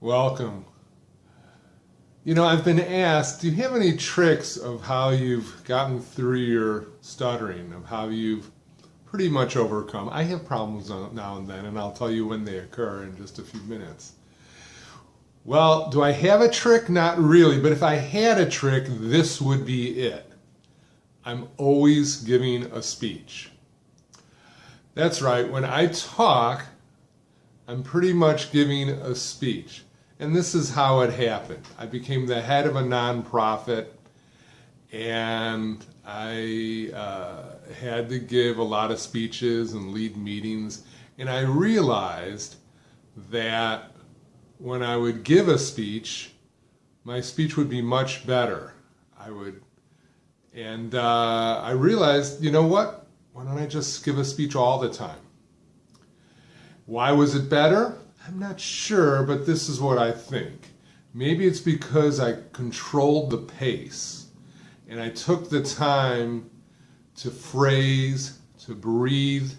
Welcome. You know, I've been asked, do you have any tricks of how you've gotten through your stuttering, of how you've pretty much overcome? I have problems now and then, and I'll tell you when they occur in just a few minutes. Well, do I have a trick? Not really, but if I had a trick, this would be it. I'm always giving a speech. That's right, when I talk, I'm pretty much giving a speech. And this is how it happened. I became the head of a nonprofit, and I had to give a lot of speeches and lead meetings. And I realized that when I would give a speech, my speech would be much better. I realized, you know what? Why don't I just give a speech all the time? Why was it better? I'm not sure, but this is what I think. Maybe it's because I controlled the pace and I took the time to phrase, to breathe,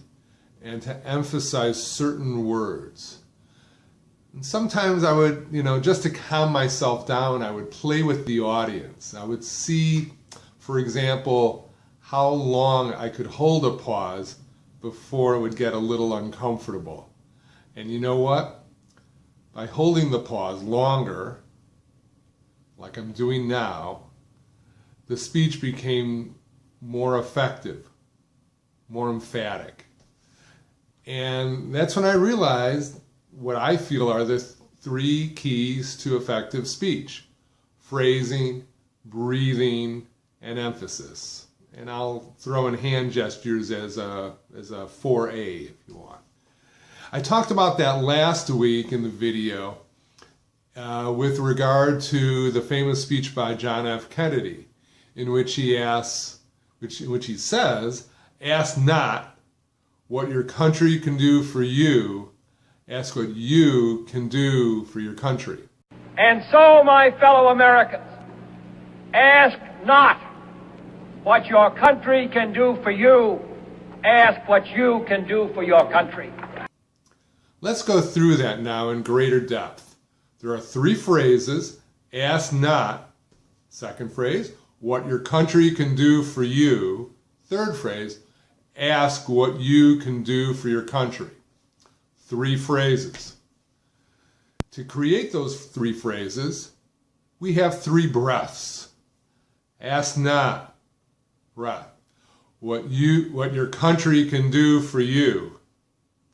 and to emphasize certain words. And sometimes I would, just to calm myself down, I would play with the audience. I would see, for example, how long I could hold a pause before it would get a little uncomfortable. And you know what? By holding the pause longer, like I'm doing now, the speech became more effective, more emphatic. And that's when I realized what I feel are the three keys to effective speech: phrasing, breathing, and emphasis. And I'll throw in hand gestures as a 4A if you want. I talked about that last week in the video with regard to the famous speech by John F. Kennedy, in which he says, "Ask not what your country can do for you, ask what you can do for your country." And so, my fellow Americans, ask not what your country can do for you, ask what you can do for your country. Let's go through that now in greater depth. There are three phrases: ask not, second phrase, what your country can do for you, third phrase, ask what you can do for your country. Three phrases. To create those three phrases, we have three breaths. Ask not, breath. What your country can do for you,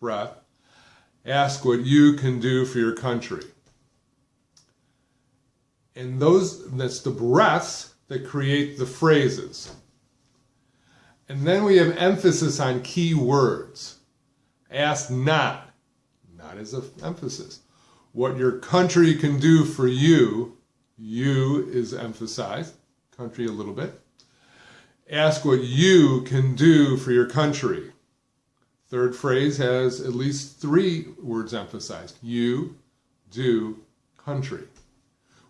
breath. Ask what you can do for your country. And that's the breaths that create the phrases. And then we have emphasis on key words. Ask not as an emphasis. What your country can do for you, you is emphasized, country a little bit. Ask what you can do for your country. Third phrase has at least three words emphasized: you, do, country.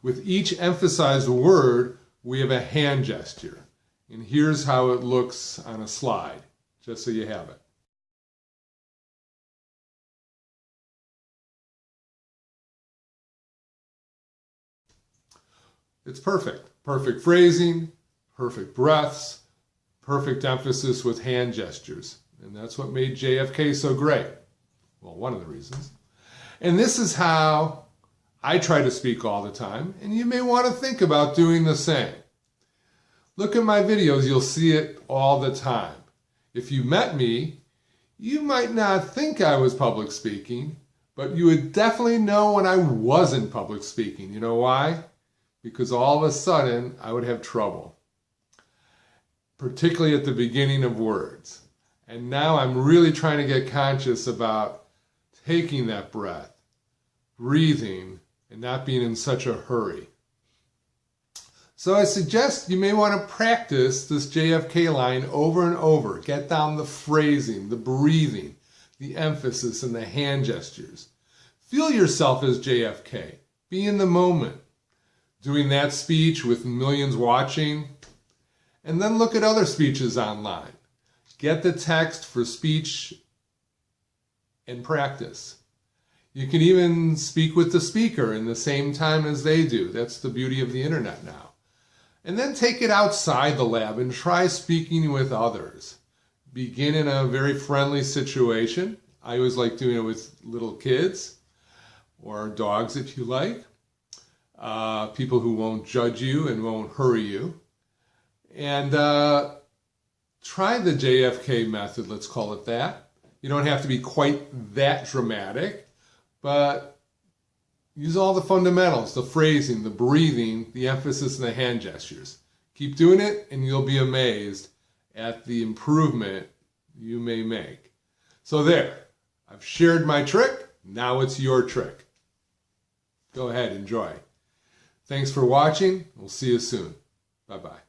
With each emphasized word, we have a hand gesture. And here's how it looks on a slide, just so you have it. It's perfect. Perfect phrasing, perfect breaths, perfect emphasis with hand gestures. And that's what made JFK so great. Well, one of the reasons. And this is how I try to speak all the time, and you may want to think about doing the same. Look at my videos, you'll see it all the time. If you met me, you might not think I was public speaking, but you would definitely know when I wasn't public speaking. You know why? Because all of a sudden, I would have trouble, particularly at the beginning of words. And now I'm really trying to get conscious about taking that breath, breathing, and not being in such a hurry. So I suggest you may want to practice this JFK line over and over. Get down the phrasing, the breathing, the emphasis, and the hand gestures. Feel yourself as JFK. Be in the moment, doing that speech with millions watching, and then look at other speeches online. Get the text for speech and practice. You can even speak with the speaker in the same time as they do. That's the beauty of the internet now. And then take it outside the lab and try speaking with others. Begin in a very friendly situation. I always like doing it with little kids or dogs if you like. People who won't judge you and won't hurry you. And try the JFK method, let's call it that. You don't have to be quite that dramatic, but use all the fundamentals, the phrasing, the breathing, the emphasis, and the hand gestures. Keep doing it and you'll be amazed at the improvement you may make. So there, I've shared my trick. Now it's your trick. Go ahead, enjoy. Thanks for watching. We'll see you soon. Bye-bye.